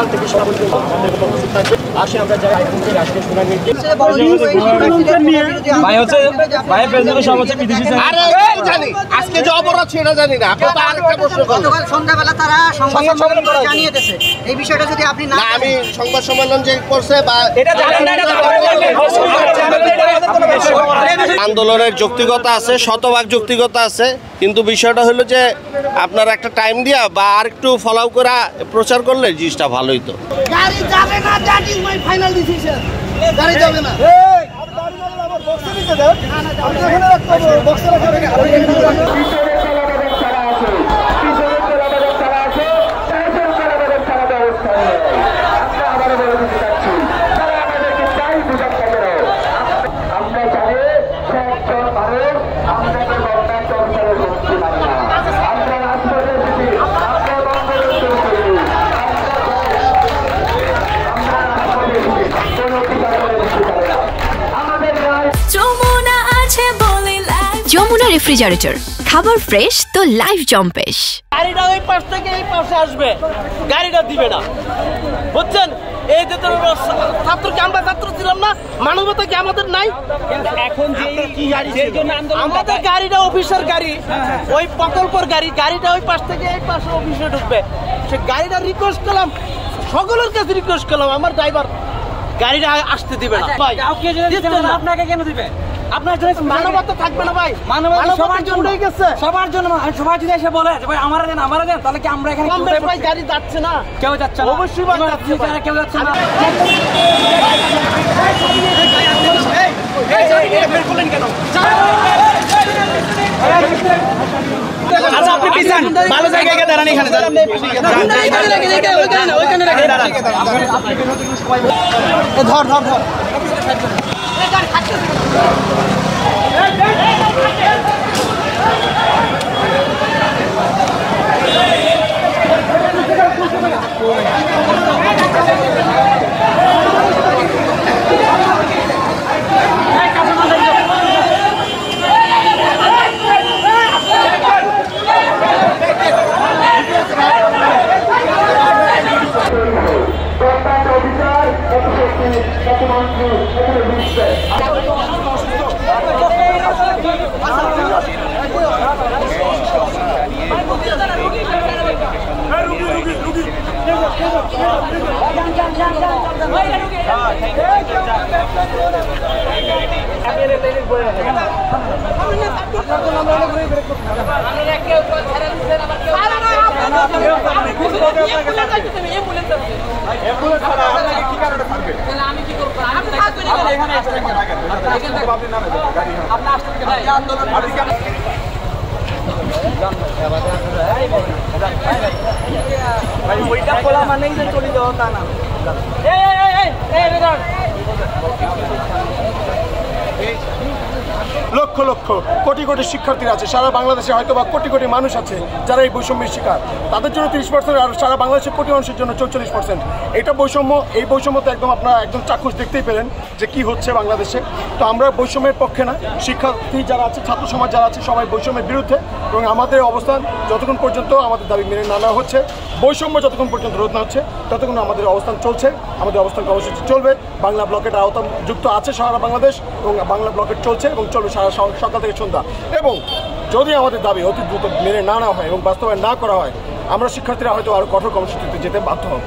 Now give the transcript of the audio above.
সকাল থেকে সন্ধ্যা পর্যন্ত আমাদের উপস্থিত থাকবে। আসে আমরা যারা আইফোনকে রাষ্ট্রীয় শুনানি ভাই হচ্ছে ভাই প্রেসিডেন্টের সব হচ্ছে বিদেশি জানি আজকে যে অপরাধ সেটা জানি না। আপনি তো আরেকটা প্রশ্ন করলেন। গতকাল সন্ধ্যাবেলা তারা সংবাদ সম্মেলন করে জানিয়ে দিয়েছে এই বিষয়টা যদি আপনি না আমি সংবাদ সম্মেলন যে করছে বা এটা আন্দোলনের যৌক্তিকতা আছে, শতভাগ যৌক্তিকতা আছে, কিন্তু বিষয়টা হলো যে আপনার একটা টাইম দিয়া বা আর একটু ফলো করা প্রচার করলে জিনিসটা ভালোই তো। গাড়ি যাবে না, that is my final decision. গাড়ি যাবে না। যমুনা রেফ্রিজারেটর, খাবার ফ্রেশ তো লাইফ জম্পেশ। গাড়িটা ওই পাশ থেকে এই পাশে আসবে, গাড়িটা দিবে না, বুঝছেন? এই যে ছাত্রকে আমরা ছাত্র ছিলাম না, মানবতা কি আমাদের নাই? এখন আমাদের গাড়িটা অফিসের গাড়ি, ওই প্রকল্পের গাড়ি, গাড়িটা ওই পাশ থেকে এই পাশে অফিসে ঢুকবে। সে গাড়িটা রিকোয়েস্ট করলাম, সকলের কাছে রিকোয়েস্ট করলাম, আমার ড্রাইভার গাড়িটা আসতে দিবে না। ভাই আপনাকে কেন দিবে? আপনার জন্য মানবতা থাকবে না ভাই? মানবতা সবার জন্য উঠে গেছে, সবার জন্য। সবাই যদি এসে বলে ভাই আমারা দেন তাহলে কি আমরা এখানে ভাই গাড়ি যাচ্ছে না? কেউ যাচ্ছে না, অবশ্যই ভাই যাচ্ছে, কেউ যাচ্ছে না। আচ্ছা আপনি পিছন ভালো জায়গায় গিয়ে দাঁড়ান, এখানে দাঁড়ান, ওইখানে রেখে দাঁড়ান। ধর ধর ধর ওইটা খোলা মানেই যে চলে যাওয়া তা না। লক্ষ লক্ষ কোটি কোটি শিক্ষার্থীরা আছে সারা বাংলাদেশে, হয়তো বা কোটি কোটি মানুষ আছে যারা এই বৈষম্যের শিকার। তাদের জন্য 30%, আর সারা বাংলাদেশের কোটি মানুষের জন্য 44%। এটা বৈষম্য, এই বৈষম্য তো একদম আপনারা একদম চাক্ষুষ দেখতেই পেলেন যে কি হচ্ছে বাংলাদেশে। তো আমরা বৈষম্যের পক্ষে না, শিক্ষার্থী যারা আছে, ছাত্র সমাজ যারা আছে, সবাই বৈষম্যের বিরুদ্ধে। এবং আমাদের অবস্থান যতক্ষণ পর্যন্ত আমাদের দাবি মেনে না নেওয়া হচ্ছে, বৈষম্য যতক্ষণ পর্যন্ত রোধ না হচ্ছে, ততক্ষণ আমাদের অবস্থান চলছে। আমাদের অবস্থান কর্মসূচি চলবে। বাংলা ব্লকের আওতা যুক্ত আছে সারা বাংলাদেশ, এবং বাংলা ব্লকেট চলছে এবং চলবে সারা সকাল থেকে সন্ধ্যা। এবং যদি আমাদের দাবি অতি দ্রুত মেনে না নেওয়া হয় এবং বাস্তবায়ন না করা হয়, আমরা শিক্ষার্থীরা হয়তো আরও কঠোর কর্মসূচিতে যেতে বাধ্য হব।